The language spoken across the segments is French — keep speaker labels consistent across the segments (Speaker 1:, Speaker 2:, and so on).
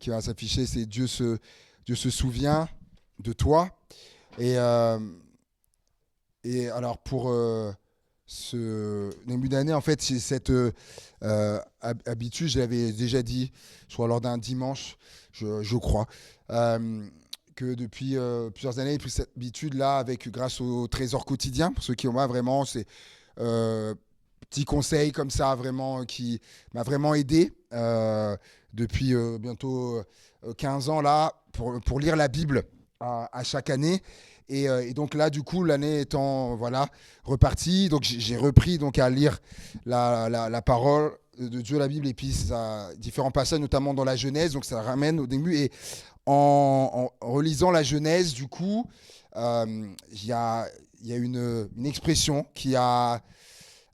Speaker 1: qui va s'afficher, c'est Dieu se souvient de toi. Et, euh, et alors pour ce début d'année, en fait, j'ai cette habitude, je l'avais déjà dit, je crois lors d'un dimanche, je crois, euh, que depuis plusieurs années, j'ai pris cette habitude-là grâce au trésor quotidien. Pour ceux qui ont moi, vraiment, c'est euh, petit conseil comme ça, vraiment, qui m'a vraiment aidé depuis bientôt 15 ans là, pour lire la Bible à chaque année. Et donc là, du coup, l'année étant voilà, repartie, donc j'ai repris donc, à lire la parole de Dieu, la Bible, et puis ça, différents passages, notamment dans la Genèse, donc ça ramène au début. Et en relisant la Genèse, du coup, il y a une expression qui a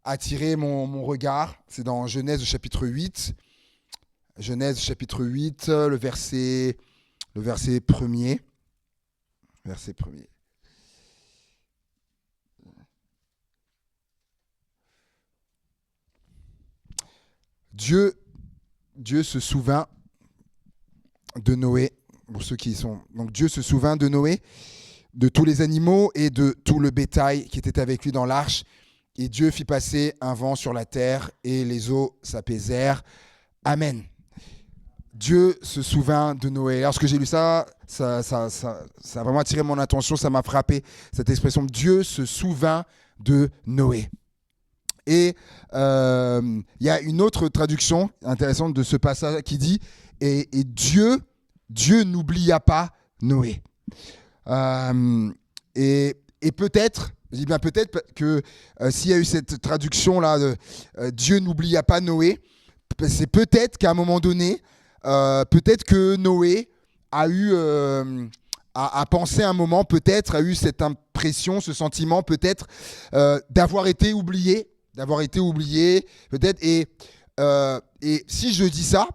Speaker 1: attiré mon regard. C'est dans Genèse chapitre 8. Genèse chapitre 8, le verset premier. Verset premier. Dieu, Dieu se souvint de Noé. Pour ceux qui y sont. Donc Dieu se souvint de Noé, de tous les animaux et de tout le bétail qui était avec lui dans l'arche. Et Dieu fit passer un vent sur la terre et les eaux s'apaisèrent. Amen. Dieu se souvint de Noé. Lorsque j'ai lu ça a vraiment attiré mon attention, ça m'a frappé, cette expression. Dieu se souvint de Noé. Et y a une autre traduction intéressante de ce passage qui dit et Dieu n'oublia pas Noé. Et peut-être, je dis bien peut-être que s'il y a eu cette traduction-là de Dieu n'oublia pas Noé, c'est peut-être qu'à un moment donné, peut-être que Noé a eu a pensé un moment, peut-être a eu cette impression, ce sentiment, peut-être d'avoir été oublié, peut-être. Et si je dis ça,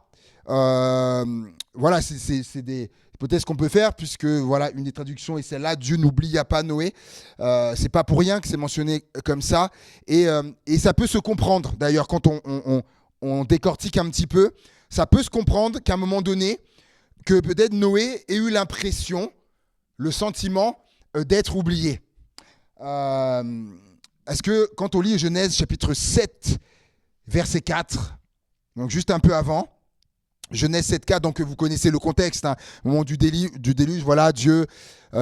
Speaker 1: voilà, c'est des hypothèses qu'on peut faire, puisque voilà, une des traductions est celle-là, Dieu n'oublia pas Noé. C'est pas pour rien que c'est mentionné comme ça. Et ça peut se comprendre, d'ailleurs, quand on décortique un petit peu, ça peut se comprendre qu'à un moment donné, que peut-être Noé ait eu l'impression, le sentiment d'être oublié. Est-ce que quand on lit Genèse chapitre 7, verset 4, donc juste un peu avant, Genèse 7, 4, donc vous connaissez le contexte, hein, au moment du déluge, voilà, Dieu,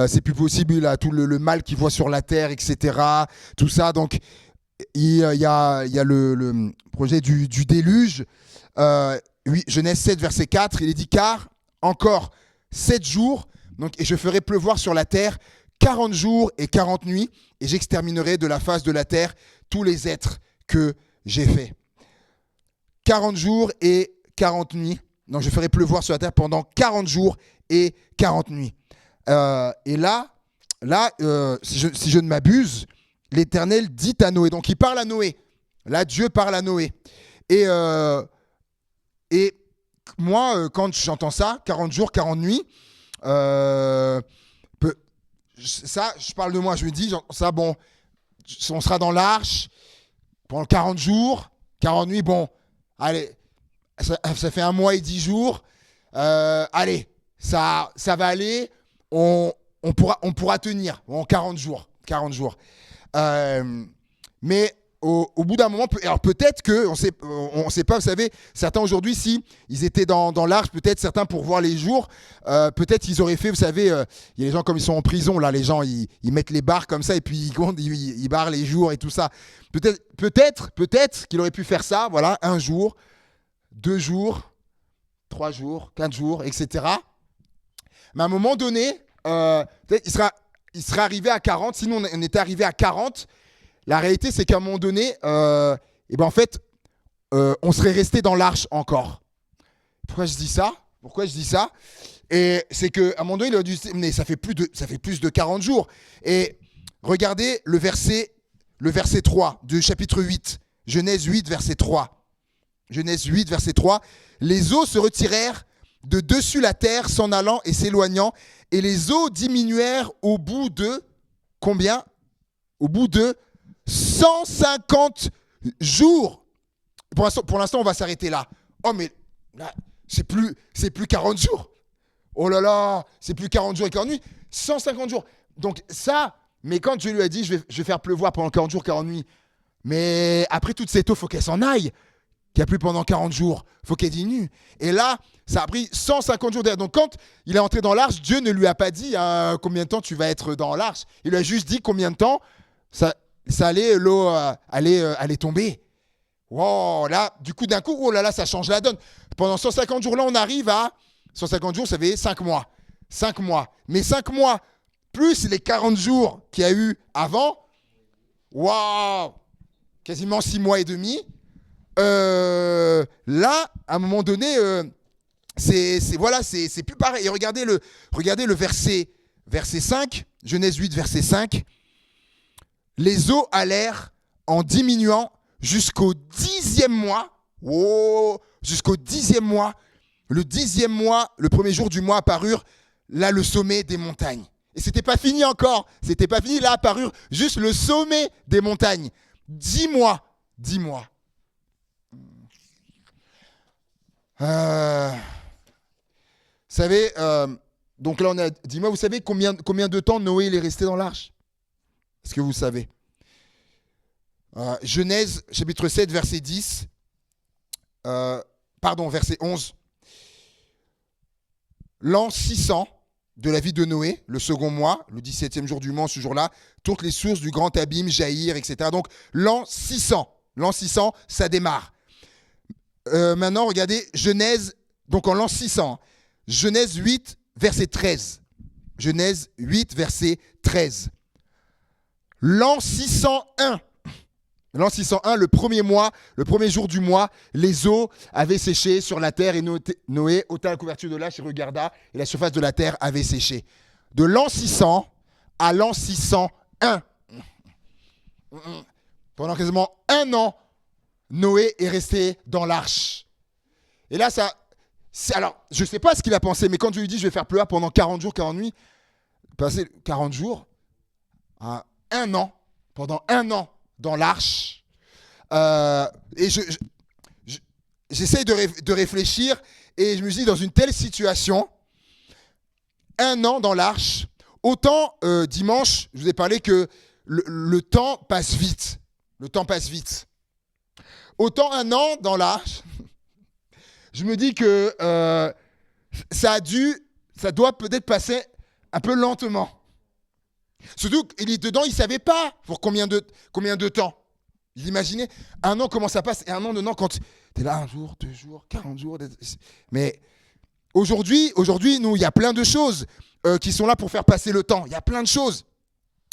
Speaker 1: c'est plus possible, il a tout le mal qu'il voit sur la terre, etc., tout ça, donc il y a le projet du déluge. Oui, Genèse 7, verset 4, il est dit, car encore 7 jours, donc, et je ferai pleuvoir sur la terre 40 jours et 40 nuits, et j'exterminerai de la face de la terre tous les êtres que j'ai faits. 40 jours et 40 nuits, donc je ferai pleuvoir sur la terre pendant 40 jours et 40 nuits. Et là si je ne m'abuse, l'Éternel dit à Noé, donc il parle à Noé, là Dieu parle à Noé, et moi, quand j'entends ça, 40 jours, 40 nuits, ça, je parle de moi, je me dis, ça, bon, on sera dans l'arche pendant 40 jours, 40 nuits, bon, allez, ça fait 1 mois et 10 jours, allez, ça va aller, on pourra tenir, bon, 40 jours. Mais au bout d'un moment, alors peut-être que, on sait pas, vous savez, certains aujourd'hui, si ils étaient dans l'arche, peut-être certains pour voir les jours, peut-être ils auraient fait, vous savez, il y a les gens comme ils sont en prison, là, les gens, ils mettent les barres comme ça, et puis ils barrent les jours et tout ça. Peut-être qu'il aurait pu faire ça, voilà, 1 jour, 2 jours, 3 jours, 4 jours, etc. Mais à un moment donné, peut-être il sera arrivé à 40, sinon on était arrivé à 40. La réalité, c'est qu'à un moment donné, en fait, on serait resté dans l'arche encore. Pourquoi je dis ça? Et c'est qu'à un moment donné, il a dû, mais ça fait plus de 40 jours. Et regardez le verset 3 du chapitre 8. Genèse 8, verset 3. Genèse 8, verset 3. Les eaux se retirèrent de dessus la terre, s'en allant et s'éloignant. Et les eaux diminuèrent au bout de combien? Au bout de 150 jours. Pour l'instant, on va s'arrêter là. Oh, mais là, C'est plus 40 jours. Oh là là, c'est plus 40 jours et 40 nuits, 150 jours. Donc ça, mais quand Dieu lui a dit, je vais faire pleuvoir pendant 40 jours, 40 nuits, mais après toute cette eau, il faut qu'elle s'en aille. Qu'il n'y a plus pendant 40 jours, il faut qu'elle diminue. Et là, ça a pris 150 jours derrière. Donc quand il est entré dans l'arche, Dieu ne lui a pas dit combien de temps tu vas être dans l'arche. Il lui a juste dit combien de temps l'eau allait tomber. Wow, là, du coup, d'un coup, oh là là, ça change la donne. Pendant 150 jours, là, on arrive à 150 jours, ça fait 5 mois. 5 mois. Mais 5 mois, plus les 40 jours qu'il y a eu avant, waouh, quasiment 6 mois et demi. Là, à un moment donné, c'est plus pareil. Et regardez le verset 5, Genèse 8, verset 5. Les eaux allèrent en diminuant jusqu'au 10e mois. Oh, jusqu'au 10e mois. Le 10e mois, le premier jour du mois apparurent là le sommet des montagnes. Et c'était pas fini encore. C'était pas fini. Là apparurent juste le sommet des montagnes. 10 mois. 10 mois. Vous savez, donc là on a 10 mois. Vous savez combien de temps Noé il est resté dans l'arche? Est-ce que vous savez? Genèse chapitre 7 verset 10. Verset 11. L'an 600 de la vie de Noé, le second mois, le 17e jour du mois, ce jour-là, toutes les sources du grand abîme jaillirent, etc. Donc l'an 600, ça démarre. Maintenant, regardez Genèse, donc en l'an 600, Genèse 8, verset 13. Genèse 8, verset 13. L'an 601, le premier mois, le premier jour du mois, les eaux avaient séché sur la terre et Noé ôta la couverture de l'âche et regarda et la surface de la terre avait séché. De l'an 600 à l'an 601, pendant quasiment un an, Noé est resté dans l'arche. Et là, alors, je ne sais pas ce qu'il a pensé, mais quand je lui dis je vais faire pleuvoir pendant 40 jours, 40 nuits, passer 40 jours à un an, pendant un an dans l'arche. Et j'essaye de réfléchir et je me dis dans une telle situation, un an dans l'arche, autant dimanche, je vous ai parlé que le temps passe vite. Le temps passe vite. Autant un an dans l'arche, je me dis que ça doit peut-être passer un peu lentement. Surtout qu'il est dedans, il ne savait pas pour combien de temps. Il imaginait un an, comment ça passe, et un an dedans, quand tu es là 1 jour, 2 jours, 40 jours. Mais aujourd'hui, nous, il y a plein de choses qui sont là pour faire passer le temps. Il y a plein de choses.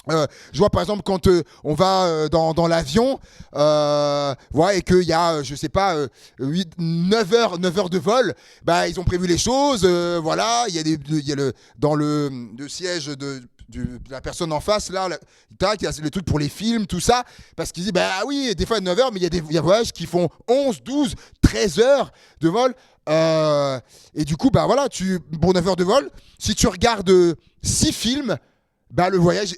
Speaker 1: Je vois par exemple quand on va dans l'avion et qu'il y a 9 heures de vol, ils ont prévu les choses, il y a dans le siège de la personne en face là, il y a le truc pour les films, tout ça, parce qu'il dit oui, des fois 9 heures, mais il y a des voyages qui font 11, 12, 13 heures de vol. Et du coup pour 9 heures de vol, si tu regardes 6 films, le voyage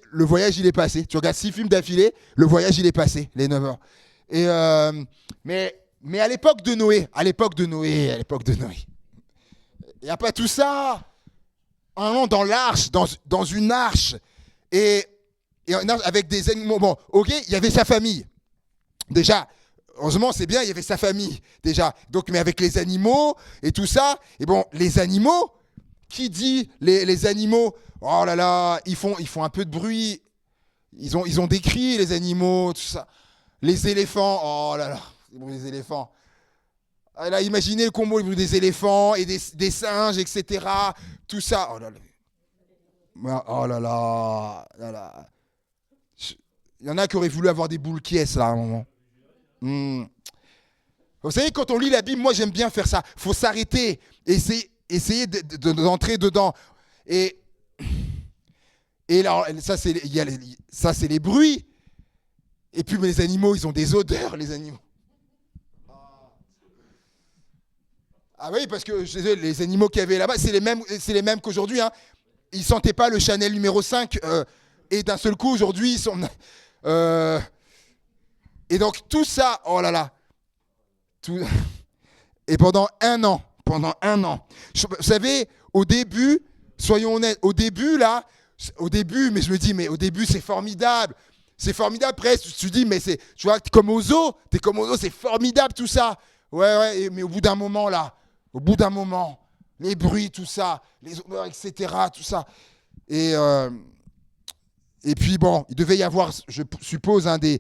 Speaker 1: il est passé. Tu regardes 6 films d'affilée, le voyage il est passé, les 9 heures. Et mais à l'époque de Noé, il n'y a pas tout ça. Un an dans l'arche, dans une arche, et avec des animaux. Bon, ok, il y avait sa famille. Déjà, heureusement, c'est bien, il y avait sa famille, déjà. Donc, mais avec les animaux et tout ça, et bon, les animaux, qui dit les animaux, oh là là, ils font un peu de bruit. Ils ont des cris, les animaux, tout ça. Les éléphants, oh là là, les éléphants. Ah là, imaginez le combo des éléphants et des singes, etc. Tout ça. Oh là là. Oh là là. Là là. Il y en a qui auraient voulu avoir des boules qui est là à un moment. Vous savez, quand on lit la Bible, moi j'aime bien faire ça. Il faut s'arrêter, essayer d'entrer dedans. Et là, ça c'est les bruits. Et puis mais les animaux, ils ont des odeurs, les animaux. Ah oui, parce que les animaux qu'il y avait là-bas, c'est les mêmes qu'aujourd'hui. Hein. Ils ne sentaient pas le Chanel numéro 5. Et d'un seul coup, aujourd'hui, ils sont... et donc, tout ça, oh là là. Et pendant un an, Pendant 1 an. Vous savez, au début, soyons honnêtes, au début, mais je me dis, mais au début, c'est formidable. C'est formidable, presque. Tu te dis, mais c'est, tu vois, t'es comme au zoo, c'est formidable tout ça. Ouais, mais au bout d'un moment, les bruits, tout ça, les odeurs, etc., tout ça. Et puis bon, il devait y avoir, je suppose, des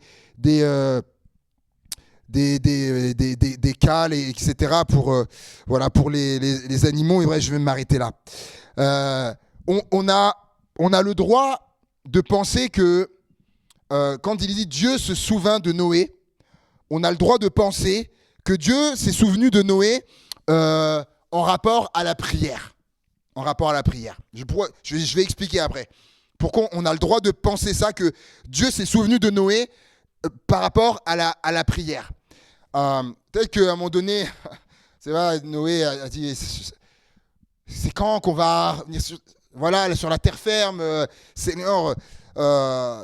Speaker 1: cales, etc. pour les animaux. Et bref, je vais m'arrêter là. On a le droit de penser que quand il dit Dieu se souvint de Noé, on a le droit de penser que Dieu s'est souvenu de Noé en rapport à la prière. En rapport à la prière. Je vais expliquer après. Pourquoi on a le droit de penser ça, que Dieu s'est souvenu de Noé par rapport à la prière. Peut-être qu'à un moment donné, c'est vrai, Noé a dit, c'est quand qu'on va venir sur la terre ferme, Seigneur,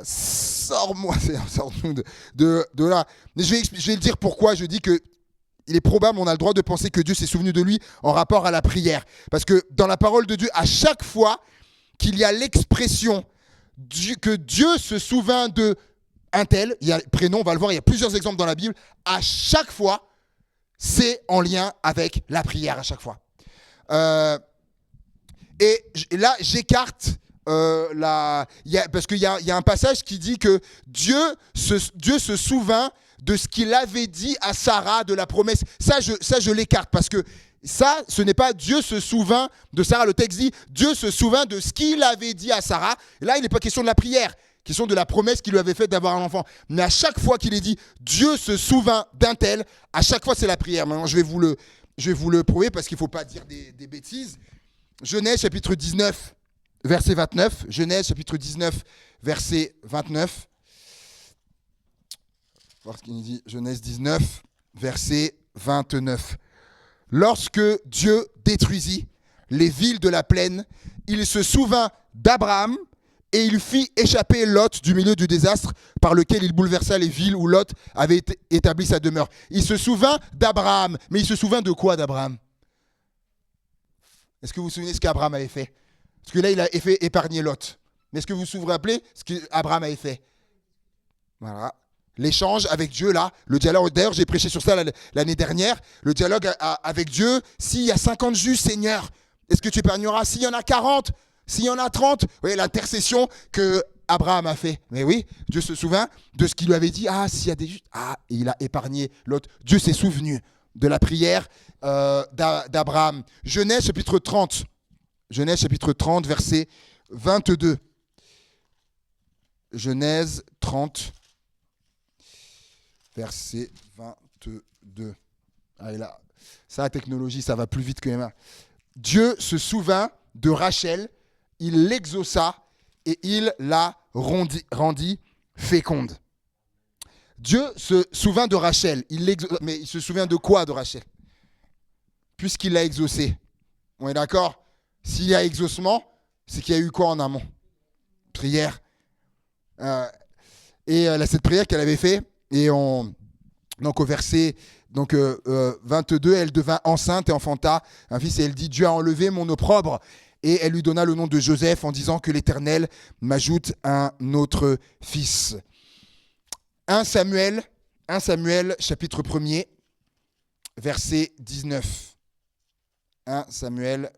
Speaker 1: sors-moi, sors-nous de là. Mais je vais le dire pourquoi. Je dis que il est probable, on a le droit de penser que Dieu s'est souvenu de lui en rapport à la prière. Parce que dans la parole de Dieu, à chaque fois qu'il y a l'expression que Dieu se souvint de un tel, il y a prénom, on va le voir, il y a plusieurs exemples dans la Bible, à chaque fois, c'est en lien avec la prière, à chaque fois. Et là, j'écarte parce qu'il y a un passage qui dit que Dieu se souvint de ce qu'il avait dit à Sarah, de la promesse. Ça, je l'écarte parce que ça, ce n'est pas Dieu se souvint de Sarah. Le texte dit Dieu se souvint de ce qu'il avait dit à Sarah. Et là, il n'est pas question de la prière, question de la promesse qu'il lui avait faite d'avoir un enfant. Mais à chaque fois qu'il est dit Dieu se souvint d'un tel, à chaque fois c'est la prière. Maintenant, je vais vous le prouver parce qu'il ne faut pas dire des bêtises. Genèse chapitre 19, verset 29. Genèse chapitre 19, verset 29. Voir ce qu'il dit. Genèse 19, verset 29. Lorsque Dieu détruisit les villes de la plaine, il se souvint d'Abraham et il fit échapper Lot du milieu du désastre par lequel il bouleversa les villes où Lot avait établi sa demeure. Il se souvint d'Abraham, mais il se souvint de quoi d'Abraham ? Est-ce que vous vous souvenez ce qu'Abraham avait fait ? Parce que là, il a fait épargner Lot. Mais est-ce que vous vous rappelez ce qu'Abraham avait fait ? Voilà. L'échange avec Dieu, là, le dialogue, d'ailleurs j'ai prêché sur ça l'année dernière, le dialogue avec Dieu, s'il y a 50 justes, Seigneur, est-ce que tu épargneras ? S'il y en a 40, s'il y en a 30, vous voyez l'intercession que Abraham a fait. Mais oui, Dieu se souvint de ce qu'il lui avait dit, s'il y a des justes, et il a épargné l'autre. Dieu s'est souvenu de la prière d'Abraham. Genèse chapitre 30, verset 22. Genèse 30. Verset 22. Et là, ça, la technologie, ça va plus vite que les mains. Dieu se souvint de Rachel, il l'exauça et il la rendit féconde. Dieu se souvint de Rachel, mais il se souvient de quoi de Rachel ? Puisqu'il l'a exaucée. On est d'accord ? S'il y a exaucement, c'est qu'il y a eu quoi en amont ? Prière. Cette prière qu'elle avait fait, et donc au verset 22, elle devint enceinte et enfanta un fils et elle dit « Dieu a enlevé mon opprobre » et elle lui donna le nom de Joseph en disant que l'Éternel m'ajoute un autre fils. 1 Samuel chapitre 1er, verset 19. 1 Samuel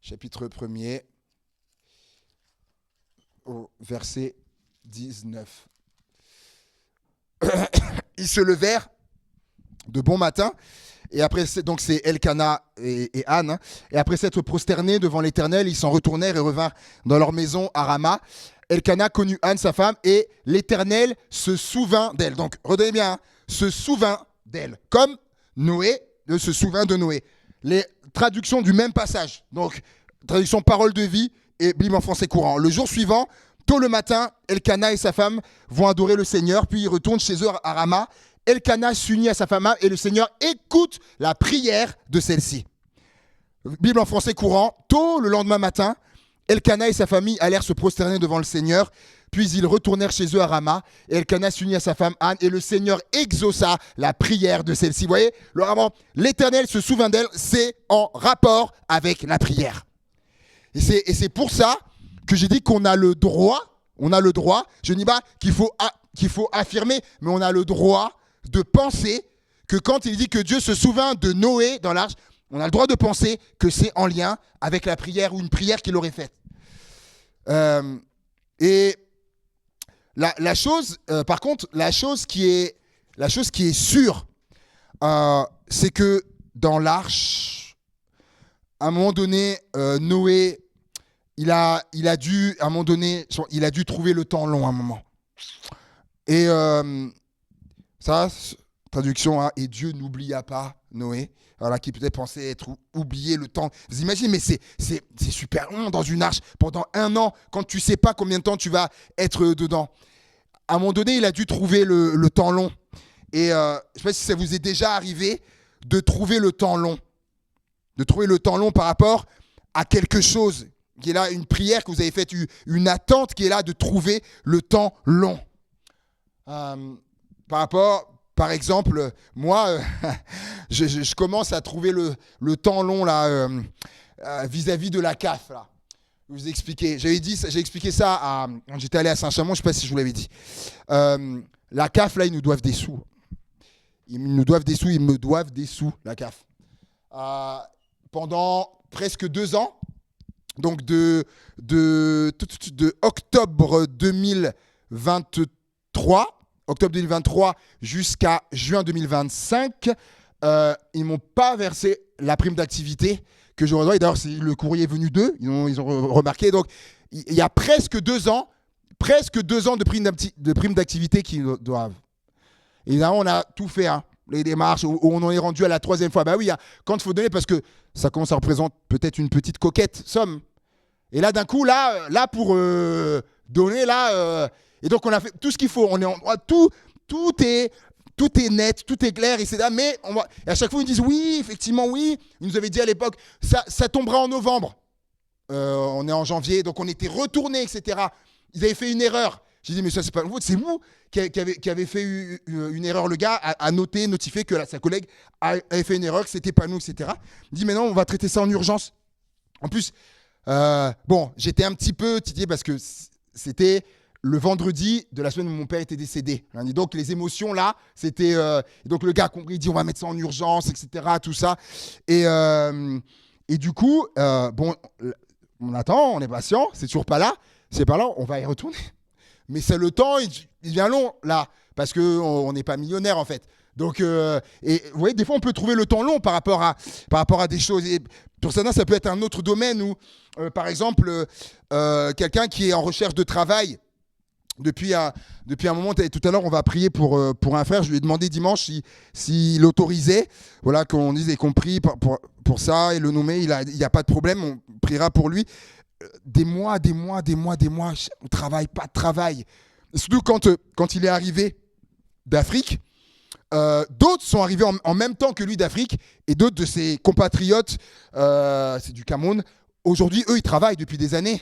Speaker 1: chapitre 1er au verset 19. Ils se levèrent de bon matin, et après, donc c'est Elkana et Anne, et après s'être prosternés devant l'Éternel, ils s'en retournèrent et revinrent dans leur maison à Rama. Elkana connut Anne, sa femme, et l'Éternel se souvint d'elle. Donc, retenez bien, se souvint d'elle, comme Noé se souvint de Noé. Les traductions du même passage, donc traduction parole de vie et Bible en français courant. Le jour suivant, tôt le matin, Elkana et sa femme vont adorer le Seigneur, puis ils retournent chez eux à Rama. Elkana s'unit à sa femme et le Seigneur écoute la prière de celle-ci. Bible en français courant, tôt le lendemain matin, Elkana et sa famille allèrent se prosterner devant le Seigneur, Puis ils retournèrent chez eux à Rama, et Elkana s'unit à sa femme Anne, et le Seigneur exauça la prière de celle-ci. Vous voyez, l'Éternel se souvint d'elle, c'est en rapport avec la prière. Et c'est pour ça que j'ai dit qu'on a le droit, je ne dis pas qu'il faut affirmer, mais on a le droit de penser que quand il dit que Dieu se souvint de Noé dans l'arche, on a le droit de penser que c'est en lien avec la prière ou une prière qu'il aurait faite. Et la chose, par contre, la chose qui est sûre, c'est que dans l'arche, à un moment donné, Noé, il a dû, à un moment donné, il a dû trouver le temps long à un moment. Et ça, traduction, hein, et Dieu n'oublia pas Noé. Voilà, qui peut-être pensait être oublié le temps. Vous imaginez, mais c'est super long dans une arche pendant 1 an, quand tu ne sais pas combien de temps tu vas être dedans. À un moment donné, il a dû trouver le temps long. Et je ne sais pas si ça vous est déjà arrivé de trouver le temps long. De trouver le temps long par rapport à quelque chose qui est là, une prière que vous avez faite, une attente qui est là de trouver le temps long. Par exemple, moi, je commence à trouver le temps long là, vis-à-vis de la CAF. Là. Je vous ai expliqué. J'ai expliqué ça quand j'étais allé à Saint-Chamond, je ne sais pas si je vous l'avais dit. La CAF, là, ils nous doivent des sous. Ils me doivent des sous, la CAF. Pendant presque 2 ans, donc de octobre 2023 jusqu'à juin 2025, ils ne m'ont pas versé la prime d'activité que je redois. Et d'ailleurs, le courrier est venu d'eux, ils ont remarqué. Donc, il y a presque 2 ans de prime d'activité qu'ils doivent. Évidemment, on a tout fait, hein, les démarches, où on en est rendu à la 3e fois. Bah oui, hein, quand il faut donner, parce que ça commence à représenter peut-être une petite coquette somme. Et là, d'un coup, là pour donner, là... et donc, on a fait tout ce qu'il faut. On est en droit, tout est net, tout est clair, etc. Mais et à chaque fois, ils disent oui, effectivement, oui. Ils nous avaient dit à l'époque, ça tombera en novembre. On est en janvier, donc on était retournés, etc. Ils avaient fait une erreur. J'ai dit, mais ça, c'est pas nouveau. C'est vous qui avez fait une erreur. Le gars a notifié que sa collègue avait fait une erreur, que c'était pas nous, etc. Il dit, mais non, on va traiter ça en urgence. En plus, j'étais un petit peu titillé parce que c'était le vendredi de la semaine où mon père était décédé. Donc, les émotions, là, c'était... donc, le gars a compris, il dit, on va mettre ça en urgence, etc., tout ça. Et du coup, on attend, on est patient, c'est toujours pas là. C'est pas là, on va y retourner. Mais c'est le temps, il devient long, là, parce qu'on n'est pas millionnaire, en fait. Donc, et vous voyez, des fois, on peut trouver le temps long par rapport à des choses. Et pour certains, ça peut être un autre domaine où, par exemple, quelqu'un qui est en recherche de travail, depuis un moment, tout à l'heure, on va prier pour un frère. Je lui ai demandé dimanche s'il autorisait, voilà, qu'on dise et qu'on prie pour ça et le nommer. Il y a pas de problème, on priera pour lui. Des mois, on travaille, pas de travail. Surtout quand il est arrivé d'Afrique, d'autres sont arrivés en même temps que lui d'Afrique, et d'autres de ses compatriotes, c'est du Cameroun. Aujourd'hui, eux, ils travaillent depuis des années.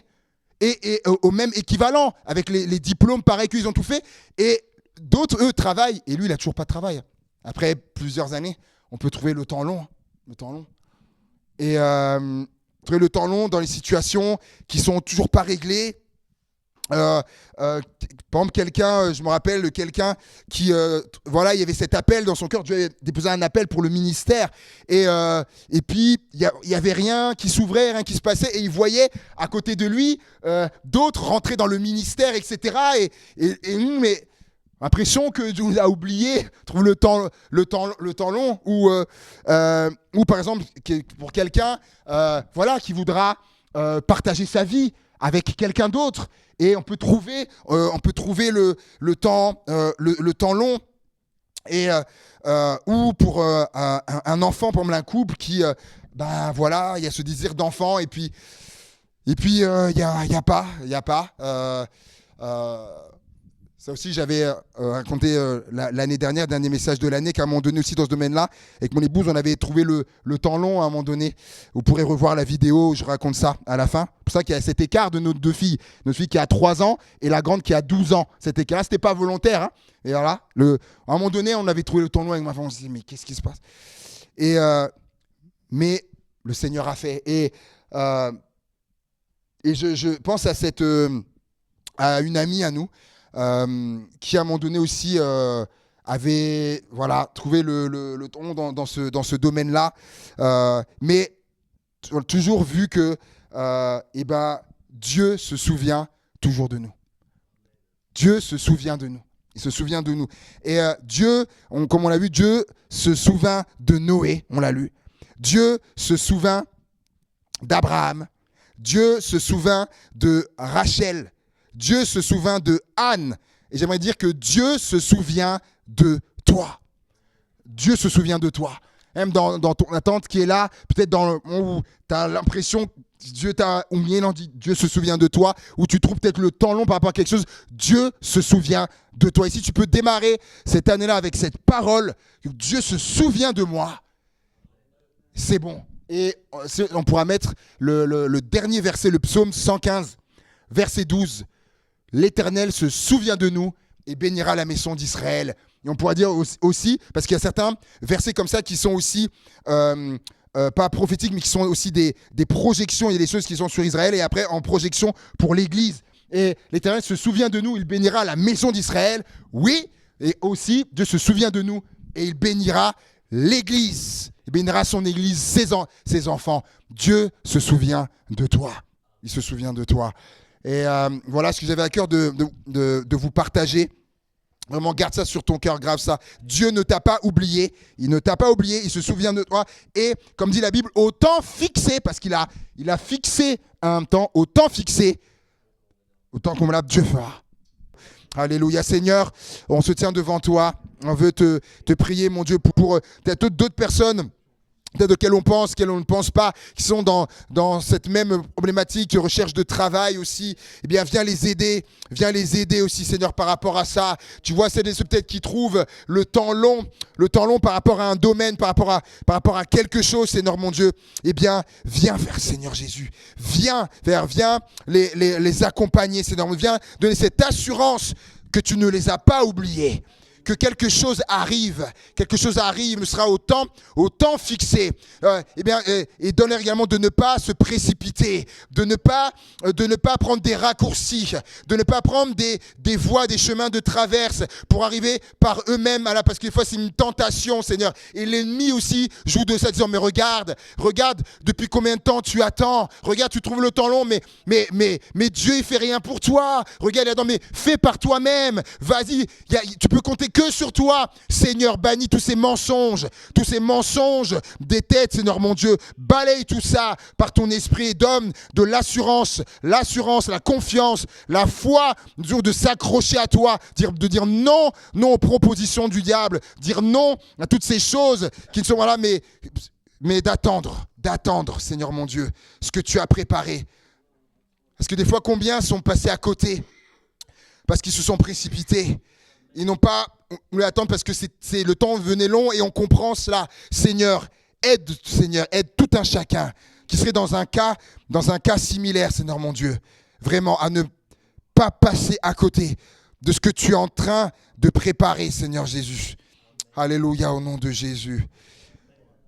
Speaker 1: Et au même équivalent, avec les diplômes pareils qu'ils ont tout fait. Et d'autres, eux, travaillent. Et lui, il n'a toujours pas de travail. Après plusieurs années, on peut trouver le temps long. Le temps long. Et trouver le temps long dans les situations qui ne sont toujours pas réglées. Par exemple, je me rappelle quelqu'un qui, il y avait cet appel dans son cœur. Dieu avait déposé un appel pour le ministère. Et puis, il n'y avait rien qui s'ouvrait, rien qui se passait. Et il voyait à côté de lui d'autres rentrer dans le ministère, etc. Et nous, mais l'impression que Dieu nous a oublié, trouve le temps long. Ou par exemple, pour quelqu'un qui voudra partager sa vie avec quelqu'un d'autre. Et on peut trouver le temps long. Et ou pour un enfant, pour un couple qui, il y a ce désir d'enfant et puis il y a pas. Ça aussi, j'avais raconté l'année dernière, dernier message de l'année, qu'à un moment donné aussi dans ce domaine-là, avec mon épouse, on avait trouvé le temps long à un moment donné. Vous pourrez revoir la vidéo, je raconte ça à la fin. C'est pour ça qu'il y a cet écart de nos deux filles. Notre fille qui a 3 ans et la grande qui a 12 ans. Cet écart-là, ce n'était pas volontaire. Hein. Et voilà, à un moment donné, on avait trouvé le temps long avec ma femme. On se dit, mais qu'est-ce qui se passe? Mais le Seigneur a fait. Et je pense à une amie à nous, qui à un moment donné aussi avait trouvé le ton dans ce domaine-là, mais toujours vu que Dieu se souvient toujours de nous. Dieu se souvient de nous. Il se souvient de nous. Et Dieu, comme on l'a vu, Dieu se souvient de Noé, on l'a lu. Dieu se souvient d'Abraham. Dieu se souvient de Rachel. Dieu se souvient de Anne. Et j'aimerais dire que Dieu se souvient de toi. Dieu se souvient de toi. Même dans ton attente qui est là, peut-être dans le moment où tu as l'impression que Dieu t'a oublié, non, Dieu se souvient de toi, ou tu trouves peut-être le temps long par rapport à quelque chose, Dieu se souvient de toi. Et si tu peux démarrer cette année-là avec cette parole, que Dieu se souvient de moi, c'est bon. Et on pourra mettre le dernier verset, le psaume 115, verset 12. L'Éternel se souvient de nous et bénira la maison d'Israël. Et on pourra dire aussi, parce qu'il y a certains versets comme ça qui sont aussi, pas prophétiques, mais qui sont aussi des projections. Il y a des choses qui sont sur Israël et après en projection pour l'Église. Et l'Éternel se souvient de nous, il bénira la maison d'Israël. Oui, et aussi Dieu se souvient de nous et il bénira l'Église. Il bénira son Église, ses enfants. Dieu se souvient de toi. Il se souvient de toi. Et voilà ce que j'avais à cœur de vous partager. Vraiment, garde ça sur ton cœur, grave ça. Dieu ne t'a pas oublié. Il ne t'a pas oublié. Il se souvient de toi. Et comme dit la Bible, au temps fixé, parce qu'il a fixé un temps, au temps fixé, autant qu'on l'a, Dieu fera. Alléluia. Seigneur, on se tient devant toi. On veut te prier, mon Dieu, pour peut-être d'autres personnes, peut-être auxquelles on pense, auxquelles on ne pense pas, qui sont dans cette même problématique de recherche de travail aussi. Eh bien, viens les aider aussi, Seigneur, par rapport à ça. Tu vois, c'est ceux peut-être qui trouvent le temps long par rapport à un domaine, par rapport à quelque chose, Seigneur, mon Dieu. Eh bien, viens vers Seigneur Jésus. Viens les accompagner, Seigneur. Viens donner cette assurance que tu ne les as pas oubliés. Que quelque chose arrive, ne sera au temps fixé. Et donne également de ne pas se précipiter, de ne pas prendre des raccourcis, de ne pas prendre des voies, des chemins de traverse pour arriver par eux-mêmes parce que des fois c'est une tentation, Seigneur. Et l'ennemi aussi joue de ça, disant mais regarde depuis combien de temps tu attends, regarde tu trouves le temps long, mais Dieu il fait rien pour toi. Regarde là-dedans, mais fais par toi-même. Vas-y, tu peux compter que sur toi, Seigneur. Bannis tous ces mensonges des têtes, Seigneur mon Dieu. Balaye tout ça par ton esprit et donne de l'assurance, la confiance, la foi, de s'accrocher à toi, de dire non aux propositions du diable, dire non à toutes ces choses qui ne sont là, mais d'attendre, Seigneur mon Dieu, ce que tu as préparé. Parce que des fois, combien sont passés à côté parce qu'ils se sont précipités. Ils n'ont pas voulu attendre parce que le temps venait long et on comprend cela. Seigneur, aide tout un chacun qui serait dans un cas similaire, Seigneur mon Dieu. Vraiment, à ne pas passer à côté de ce que tu es en train de préparer, Seigneur Jésus. Alléluia, au nom de Jésus.